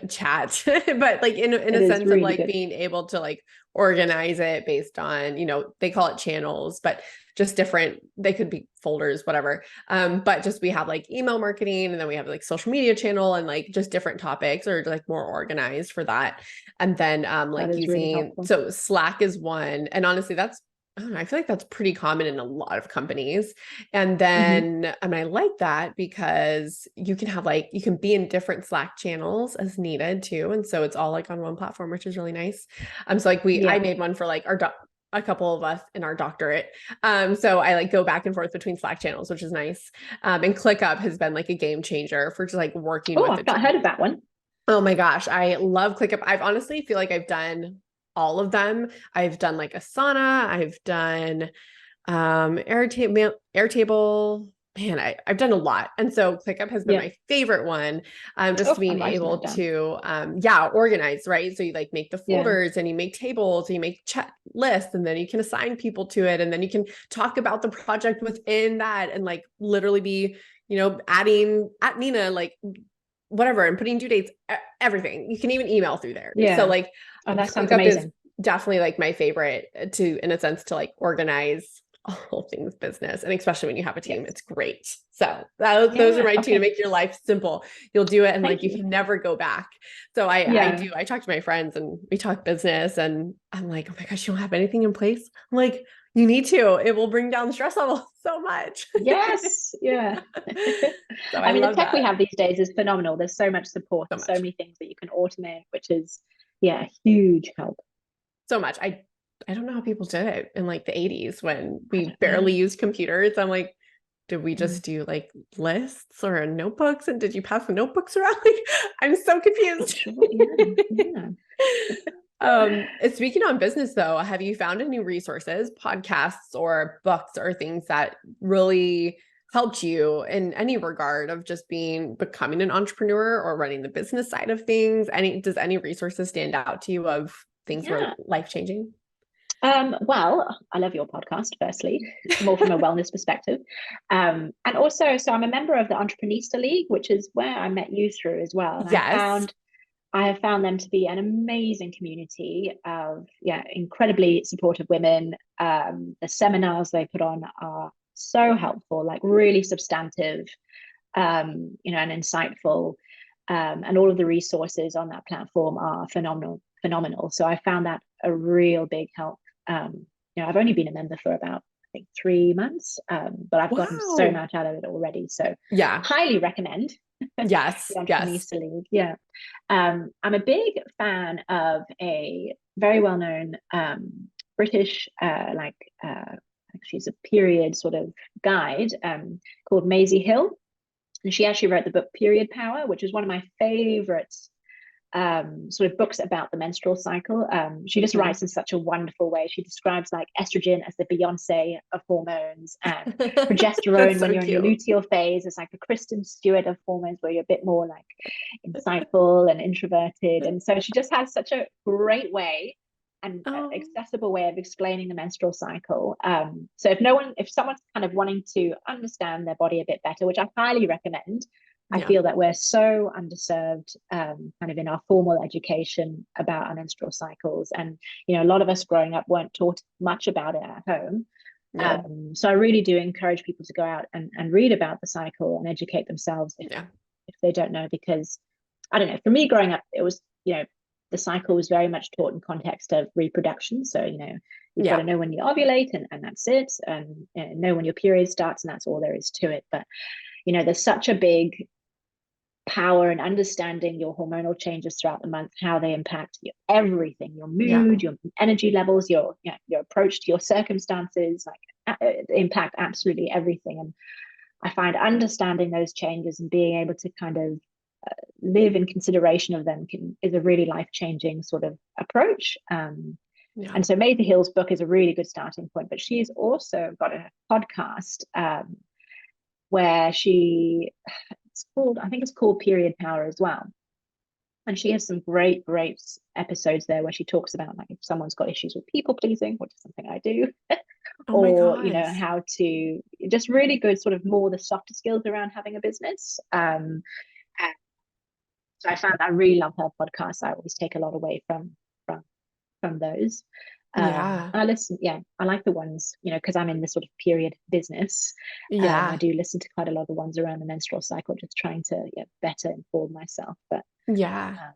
Speaker 1: chat, but like in
Speaker 2: it
Speaker 1: a
Speaker 2: is
Speaker 1: sense of
Speaker 2: really
Speaker 1: like
Speaker 2: good.
Speaker 1: being able to like organize it based on, they call it channels, but just different, they could be folders, whatever. But just we have like email marketing, and then we have like social media channel, and like just different topics, or like more organized for that. And then
Speaker 2: That
Speaker 1: like
Speaker 2: is really
Speaker 1: using,
Speaker 2: helpful.
Speaker 1: so Slack is one, and honestly that's, I don't know, I feel like that's pretty common in a lot of companies. And
Speaker 2: Hmm.
Speaker 1: then I like that because you can have like, you can be in different Slack channels as needed too, and so it's all like on one platform, which is really nice. So like I
Speaker 2: Yeah.
Speaker 1: made one for like a couple of us in our doctorate. So I like go back and forth between Slack channels, which is nice. And ClickUp has been like a game changer for just like working
Speaker 2: Oh,
Speaker 1: with a
Speaker 2: I've not
Speaker 1: team.
Speaker 2: heard of that one.
Speaker 1: Oh my gosh, I love ClickUp. I've honestly feel like I've done all of them. I've done like Asana, I've done Airtable. Man, I've done a lot. And so ClickUp has been
Speaker 2: Yeah.
Speaker 1: my favorite one. Just
Speaker 2: Oh, I'm
Speaker 1: being
Speaker 2: writing that
Speaker 1: able
Speaker 2: down.
Speaker 1: to yeah, organize, right? So you like make the
Speaker 2: Yeah.
Speaker 1: folders, and you make tables, and you make chat lists, and then you can assign people to it, and then you can talk about the project within that, and like literally be, adding at Nina, like whatever, and putting due dates, everything. You can even email through there. So
Speaker 2: Yeah.
Speaker 1: like
Speaker 2: Oh, that sounds
Speaker 1: ClickUp is
Speaker 2: amazing.
Speaker 1: definitely like my favorite to, in a sense, to like organize all things business. And especially when you have a team,
Speaker 2: Yes.
Speaker 1: it's great. So those are
Speaker 2: Yeah.
Speaker 1: my two to
Speaker 2: Okay.
Speaker 1: make your life simple. You'll do it, and like
Speaker 2: Thank
Speaker 1: you
Speaker 2: you.
Speaker 1: can never go back. So
Speaker 2: Yeah.
Speaker 1: I talk to my friends, and we talk business, and I'm like, oh my gosh, you don't have anything in place? I'm like, you need to. It will bring down stress levels so much.
Speaker 2: Yes. Yeah.
Speaker 1: So I
Speaker 2: I mean, the
Speaker 1: love
Speaker 2: tech we
Speaker 1: that
Speaker 2: have these days is phenomenal. There's so much support
Speaker 1: so
Speaker 2: and so
Speaker 1: much.
Speaker 2: many things that you can automate, which is, yeah, huge help.
Speaker 1: So much. I don't know how people did it in like the 80s when
Speaker 2: I
Speaker 1: we
Speaker 2: don't
Speaker 1: barely
Speaker 2: know.
Speaker 1: used computers. I'm like, did we
Speaker 2: Mm.
Speaker 1: just do like lists or notebooks, and did you pass the notebooks around? Like, I'm so
Speaker 2: Not
Speaker 1: confused.
Speaker 2: sure. Yeah. Yeah.
Speaker 1: Speaking on business though, have you found any resources, podcasts or books or things that really helped you in any regard of just becoming an entrepreneur or running the business side of things? Does any resources stand out to you of things were
Speaker 2: Yeah.
Speaker 1: life-changing?
Speaker 2: Well, I love your podcast, firstly, more from a wellness perspective. And also, so I'm a member of the Entreprenista League, which is where I met you through as well. And
Speaker 1: Yes.
Speaker 2: I have found them to be an amazing community of, yeah, incredibly supportive women. The seminars they put on are so helpful, like really substantive, and insightful. And all of the resources on that platform are phenomenal. So I found that a real big help. I've only been a member for about, I think, 3 months, but I've gotten so
Speaker 1: Wow.
Speaker 2: much out of it already. So
Speaker 1: Yeah.
Speaker 2: highly recommend the
Speaker 1: Yes. Yes.
Speaker 2: Entreprenista League. Yeah. I'm a big fan of a very well-known British, she's a period sort of guide, called Maisie Hill. And she actually wrote the book Period Power, which is one of my favorites, sort of books about the menstrual cycle. She just
Speaker 1: Mhm.
Speaker 2: writes in such a wonderful way. She describes like estrogen as the Beyonce of hormones, and
Speaker 1: That's
Speaker 2: progesterone when
Speaker 1: so
Speaker 2: you're in your
Speaker 1: cute.
Speaker 2: luteal phase is like the Kristen Stewart of hormones, where you're a bit more like insightful and introverted. And so she just has such a great way and
Speaker 1: Oh,
Speaker 2: accessible way of explaining the menstrual cycle. So if someone's kind of wanting to understand their body a bit better, which I highly recommend, I
Speaker 1: yeah.
Speaker 2: feel that we're so underserved, kind of in our formal education about our menstrual cycles. And, a lot of us growing up weren't taught much about it at home.
Speaker 1: Yeah.
Speaker 2: So I really do encourage people to go out and read about the cycle and educate themselves
Speaker 1: Yeah.
Speaker 2: if they don't know, because I don't know, for me growing up, it was, the cycle was very much taught in context of reproduction. So, you've got
Speaker 1: Yeah.
Speaker 2: to know when you ovulate, and that's it, and know when your period starts, and that's all there is to it. But, there's such a big power in understanding your hormonal changes throughout the month, how they impact everything, your
Speaker 1: Yeah.
Speaker 2: mood, your energy levels, your approach to your circumstances, like impact absolutely everything. And I find understanding those changes and being able to kind of live in consideration of them is a really life-changing sort of approach.
Speaker 1: Yeah.
Speaker 2: And so Maisie Hill's book is a really good starting point, but she's also got a podcast, where I think it's called Period Power as well. And she has some great episodes there where she talks about like if someone's got issues with people pleasing, which is something I do,
Speaker 1: Oh my
Speaker 2: or
Speaker 1: gosh.
Speaker 2: how to just really good sort of more the softer skills around having a business. And so I really love her podcast. I always take a lot away from from those.
Speaker 1: Yeah.
Speaker 2: I listen, yeah, I like the ones, because I'm in this sort of period business. I
Speaker 1: Yeah.
Speaker 2: do listen to quite a lot of the ones around the menstrual cycle, just trying to better inform myself. But
Speaker 1: Yeah.
Speaker 2: uh,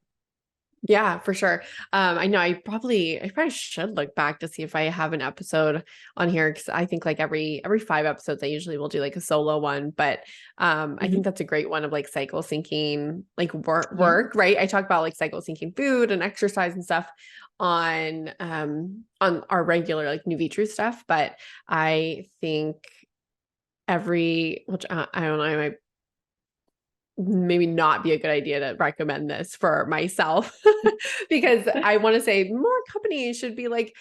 Speaker 1: Yeah, for sure. I know I probably should look back to see if I have an episode on here because I think like every 5 episodes I usually will do like a solo one. But I think
Speaker 2: mhm,
Speaker 1: that's a great one of like cycle syncing like
Speaker 2: yeah,
Speaker 1: work, right? I talk about like cycle syncing food and exercise and stuff on our regular like Nuvi True stuff. But I think which I don't know, I might maybe not be a good idea to recommend this for myself because I want to say more companies should be like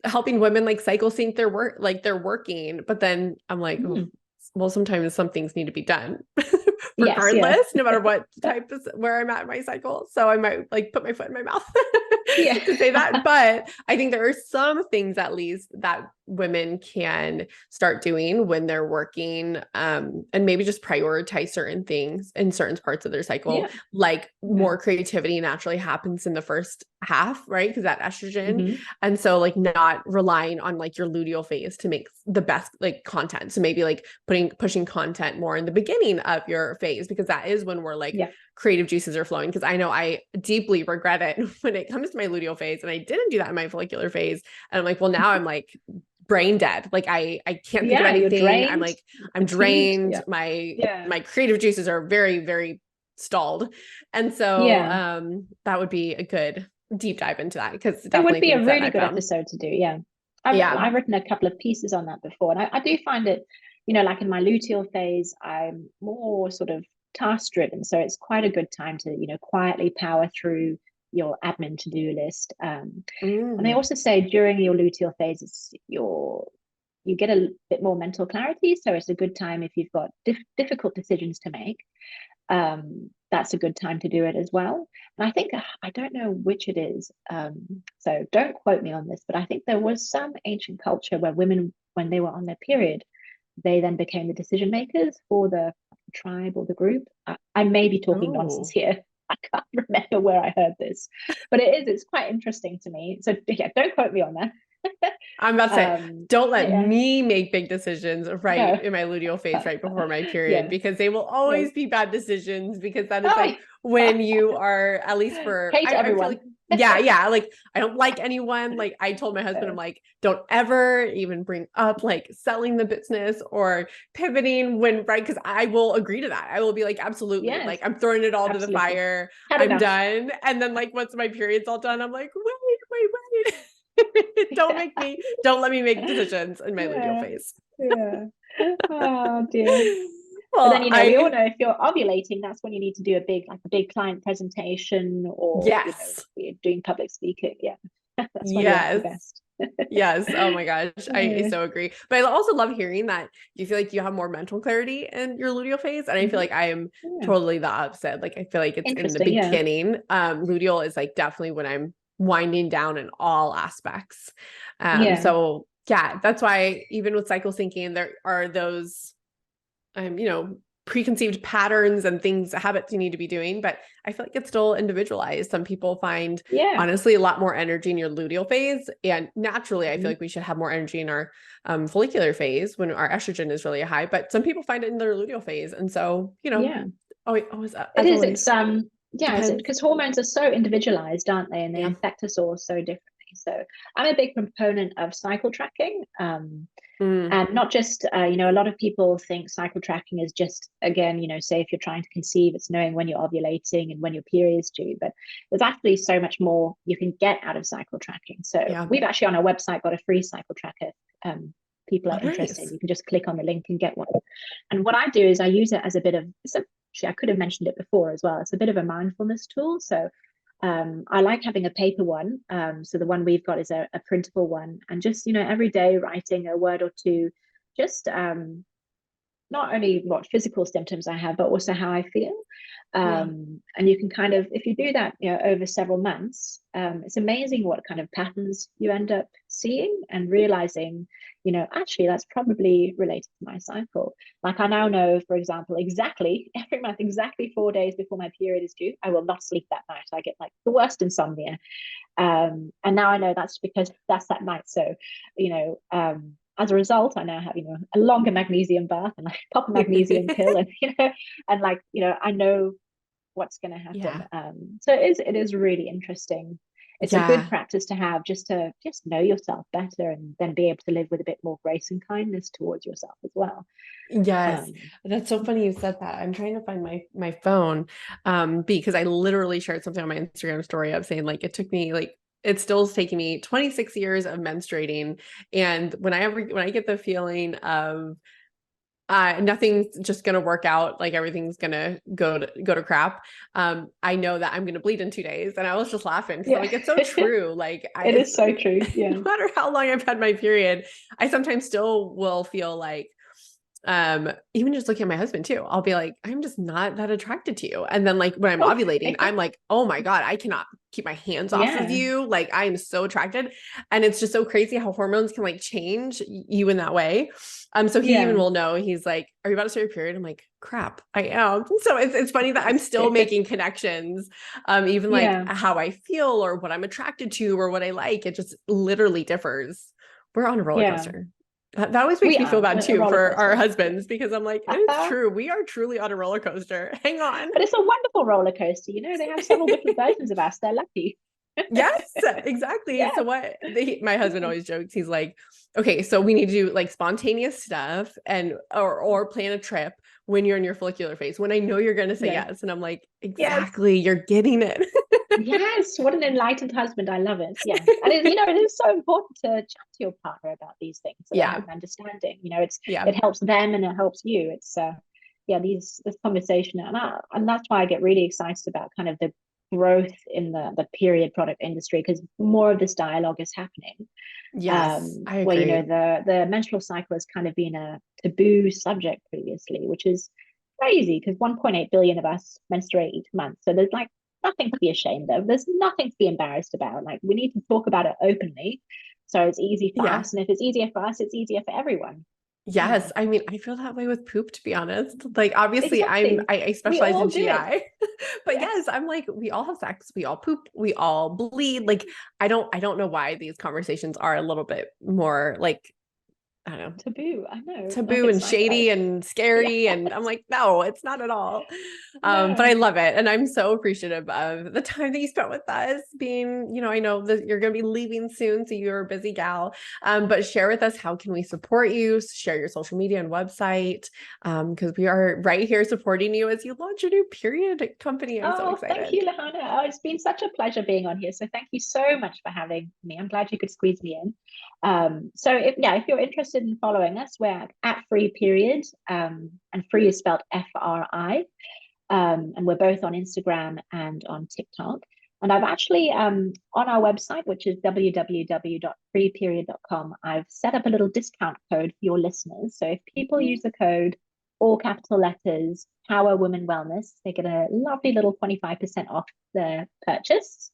Speaker 1: helping women like cycle sync their work, like they're working. But then I'm like, oh,
Speaker 2: mm,
Speaker 1: well, sometimes some things need to be done
Speaker 2: yes, yeah,
Speaker 1: regardless, no matter what type of where I'm at in my cycle. So I might like put my foot in my mouth
Speaker 2: yeah,
Speaker 1: to say that. But I think there are some things at least that women can start doing when they're working, and maybe just prioritize certain things in certain parts of their cycle,
Speaker 2: yeah,
Speaker 1: like
Speaker 2: yeah,
Speaker 1: more creativity naturally happens in the first half, right? Because that estrogen.
Speaker 2: hmm,
Speaker 1: And so like not relying on like your luteal phase to make the best like content. So maybe like pushing content more in the beginning of your phase, because that is when we're like
Speaker 2: yeah,
Speaker 1: creative juices are flowing. Because I know I deeply regret it when it comes to my luteal phase, and I didn't do that in my follicular phase. And I'm like, well, now I'm like brain dead. Like I can't think of
Speaker 2: yeah. You're
Speaker 1: anything. I'm
Speaker 2: drained,
Speaker 1: like, I'm
Speaker 2: fatigued.
Speaker 1: drained.
Speaker 2: Yeah,
Speaker 1: My
Speaker 2: yeah,
Speaker 1: my creative juices are very stalled. And so
Speaker 2: yeah.
Speaker 1: that would be a good deep dive into that because
Speaker 2: It would
Speaker 1: definitely
Speaker 2: be a
Speaker 1: things that
Speaker 2: really
Speaker 1: I
Speaker 2: good
Speaker 1: found.
Speaker 2: episode to do. Yeah,
Speaker 1: Yeah.
Speaker 2: I've written a couple of pieces on that before, and I do find it, like in my luteal phase, I'm more sort of task driven, so it's quite a good time to quietly power through your admin to do list. And they
Speaker 1: Mm.
Speaker 2: also say during your luteal phase, you get a bit more mental clarity, so it's a good time if you've got difficult decisions to make. That's a good time to do it as well. And I think I don't know which it is, so don't quote me on this, but I think there was some ancient culture where women, when they were on their period, they then became the decision makers for the tribe or the group. I may be talking nonsense
Speaker 1: Oh.
Speaker 2: here. I can't remember where I heard this, but it's quite interesting to me. So yeah, don't quote me on that.
Speaker 1: I'm about to say, don't let
Speaker 2: Yeah,
Speaker 1: me make big decisions right
Speaker 2: no,
Speaker 1: in my luteal phase right before my period,
Speaker 2: yeah,
Speaker 1: because they will
Speaker 2: yeah.
Speaker 1: always be bad decisions, because that is
Speaker 2: Oh,
Speaker 1: like when you are, at least for
Speaker 2: hate
Speaker 1: I feel
Speaker 2: everyone.
Speaker 1: like yeah, like I don't like anyone. Like I told my husband, I'm like, don't ever even bring up like selling the business or pivoting when right, because I will agree to that. I will be like, absolutely,
Speaker 2: Yes,
Speaker 1: like I'm throwing it all to the
Speaker 2: absolutely.
Speaker 1: fire.
Speaker 2: Had
Speaker 1: I'm
Speaker 2: enough.
Speaker 1: done. And then like once my period's all done, I'm like, wait.
Speaker 2: Yeah.
Speaker 1: Don't let me make decisions in my luteal
Speaker 2: Yeah.
Speaker 1: phase.
Speaker 2: Yeah. Oh dear. But then,
Speaker 1: Well,
Speaker 2: we all
Speaker 1: I
Speaker 2: know if you're ovulating, that's when you need to do a big client presentation, or,
Speaker 1: yes.
Speaker 2: you're doing public speaking. Yeah. That's when you're at your
Speaker 1: Yes.
Speaker 2: best.
Speaker 1: Yes. Oh my gosh. I
Speaker 2: Yeah.
Speaker 1: so agree. But I also love hearing that you feel like you have more mental clarity in your luteal phase. And I feel
Speaker 2: Mhm.
Speaker 1: like I am
Speaker 2: Yeah.
Speaker 1: totally the opposite. Like I feel like it's in the
Speaker 2: Interesting. Yeah.
Speaker 1: beginning. Luteal is like definitely when I'm winding down in all aspects.
Speaker 2: Yeah.
Speaker 1: So yeah, that's why even with cycle syncing, there are those preconceived patterns and things, habits you need to be doing, but I feel like it's still individualized. Some people find
Speaker 2: Yeah.
Speaker 1: honestly a lot more energy in your luteal phase, and naturally I feel
Speaker 2: Mhm.
Speaker 1: like we should have more energy in our follicular phase when our estrogen is really high, but some people find it in their luteal phase. And so,
Speaker 2: Yeah.
Speaker 1: always,
Speaker 2: It
Speaker 1: as
Speaker 2: is. It's
Speaker 1: always,
Speaker 2: yeah, it's
Speaker 1: depends.
Speaker 2: because hormones are so individualized, aren't they? And they
Speaker 1: Yeah.
Speaker 2: affect us all so differently. So I'm a big proponent of cycle tracking.
Speaker 1: Mm,
Speaker 2: And not just, a lot of people think cycle tracking is just, again, say if you're trying to conceive, it's knowing when you're ovulating and when your period is due. But there's actually so much more you can get out of cycle tracking. So
Speaker 1: yeah.
Speaker 2: we've actually on our website got a free cycle tracker. People
Speaker 1: Oh,
Speaker 2: are interested.
Speaker 1: nice.
Speaker 2: You can just click on the link and get one. And what I do is I use it as a bit of, actually, I could have mentioned it before as well. It's a bit of a mindfulness tool. So I like having a paper one. So the one we've got is a printable one, and just every day writing a word or two, just not only what physical symptoms I have, but also how I feel.
Speaker 1: Yeah.
Speaker 2: And you can kind of, if you do that, over several months, it's amazing what kind of patterns you end up seeing and realizing, actually that's probably related to my cycle. Like I now know, for example, exactly every month, exactly 4 days before my period is due, I will not sleep that night. I get like the worst insomnia. And now I know that's because that's that night. So, as a result, I now have, a longer magnesium bath, and I pop a magnesium pill, and, and like, I know what's going to happen.
Speaker 1: Yeah.
Speaker 2: So it is really interesting. It's a good
Speaker 1: Yeah.
Speaker 2: practice to have, just to just know yourself better, and then be able to live with a bit more grace and kindness towards yourself as well.
Speaker 1: Yes.
Speaker 2: Um,
Speaker 1: That's so funny you said that. I'm trying to find my phone because I literally shared something on my Instagram story of saying like it took me like it still is taking me 26 years of menstruating. And when I get the feeling of nothing's just gonna work out, like everything's gonna go to crap. I know that I'm gonna bleed in 2 days. And I was just laughing because I'm
Speaker 2: yeah,
Speaker 1: like, it's so true. Like
Speaker 2: it
Speaker 1: it's
Speaker 2: is so true. Yeah.
Speaker 1: no matter how long I've had my period, I sometimes still will feel like even just looking at my husband too, I'll be like, I'm just not that attracted to you. And then like when I'm ovulating,
Speaker 2: Okay.
Speaker 1: I'm like, oh my God, I cannot keep my hands off of
Speaker 2: Yeah.
Speaker 1: you. Like I am so attracted. And it's just so crazy how hormones can like change you in that way. So he even
Speaker 2: Yeah.
Speaker 1: will know, he's like, are you about to start your period? I'm like, crap, I am. So it's funny that I'm still making connections. Even like
Speaker 2: Yeah.
Speaker 1: how I feel or what I'm attracted to or what I like, it just literally differs. We're on a roller
Speaker 2: Yeah.
Speaker 1: coaster. That always makes
Speaker 2: We
Speaker 1: me feel
Speaker 2: are
Speaker 1: bad
Speaker 2: a
Speaker 1: too
Speaker 2: roller
Speaker 1: for our
Speaker 2: coaster.
Speaker 1: husbands because I'm like, and it's
Speaker 2: Yeah.
Speaker 1: true. We are truly on a roller coaster. Hang on.
Speaker 2: But it's a wonderful roller coaster. They have several different versions of us. They're lucky.
Speaker 1: Yes, exactly.
Speaker 2: Yeah.
Speaker 1: So my husband always jokes, he's like, okay, so we need to do like spontaneous stuff and or plan a trip when you're in your follicular phase, when I know you're going to say
Speaker 2: Yeah.
Speaker 1: yes. And I'm like,
Speaker 2: Yes.
Speaker 1: exactly, you're getting it.
Speaker 2: Yes. What an enlightened husband. I love it. Yeah. And it is so important to chat to your partner about these things so they have
Speaker 1: Yeah.
Speaker 2: an understanding.
Speaker 1: Yeah.
Speaker 2: It helps them and it helps you. It's yeah, this conversation, and that's why I get really excited about kind of the growth in the period product industry, because more of this dialogue is happening.
Speaker 1: Yes, I
Speaker 2: Where
Speaker 1: agree.
Speaker 2: the menstrual cycle has kind of been a taboo subject previously, which is crazy because 1.8 billion of us menstruate each month. So there's like nothing to be ashamed of. There's nothing to be embarrassed about. Like we need to talk about it openly, so it's easy for
Speaker 1: Yeah.
Speaker 2: us, and if it's easier for us, it's easier for everyone.
Speaker 1: Yes, I mean, I feel that way with poop, to be honest. Like, obviously,
Speaker 2: Exactly.
Speaker 1: I
Speaker 2: We
Speaker 1: specialize
Speaker 2: all
Speaker 1: in
Speaker 2: do it.
Speaker 1: GI, but
Speaker 2: Yes.
Speaker 1: yes, I'm like, we all have sex, we all poop, we all bleed. Like, I don't know why these conversations are a little bit more like, I don't know,
Speaker 2: Taboo. I know. Like
Speaker 1: taboo and
Speaker 2: it's like,
Speaker 1: shady and
Speaker 2: yeah,
Speaker 1: scary. And I'm like, no, it's not at all. But I
Speaker 2: no.
Speaker 1: love it. And I'm so appreciative of the time that you spent with us being, I know that you're going to be leaving soon. So you're a busy gal. But share with us, how can we support you? Share your social media and website. Because we are right here supporting you as you launch your new period company. I'm so
Speaker 2: Oh, thank
Speaker 1: excited.
Speaker 2: you, Lahana. Oh, it's been such a pleasure being on here. So thank you so much for having me. I'm glad you could squeeze me in. So if you're interested in following us, we're at Free Period, and Free is spelled FRI. And we're both on Instagram and on TikTok. And I've actually, on our website, which is www.freeperiod.com, I've set up a little discount code for your listeners. So if people use the code, all capital letters, Power Women Wellness, they get a lovely little 25% off their purchase.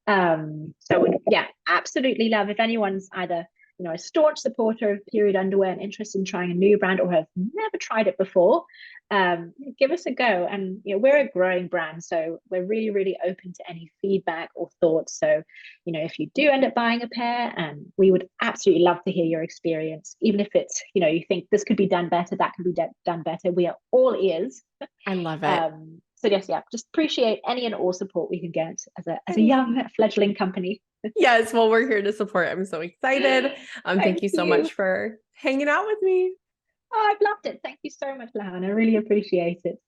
Speaker 2: So yeah, absolutely love if anyone's either a staunch supporter of period underwear and interested in trying a new brand, or have never tried it before, give us a go. And we're a growing brand, so we're really, really open to any feedback or thoughts. So if you do end up buying a pair, we would absolutely love to hear your experience, even if it's you think this could be done better, that could be done better. We are all ears.
Speaker 1: I love it.
Speaker 2: So yes, yeah, just appreciate any and all support we can get as a young fledgling company.
Speaker 1: Yes, well, we're here to support. I'm so excited. Thank
Speaker 2: Thank
Speaker 1: you so
Speaker 2: you.
Speaker 1: much for hanging out with me.
Speaker 2: Oh, I've loved it. Thank you so much, Lahan. I really appreciate it.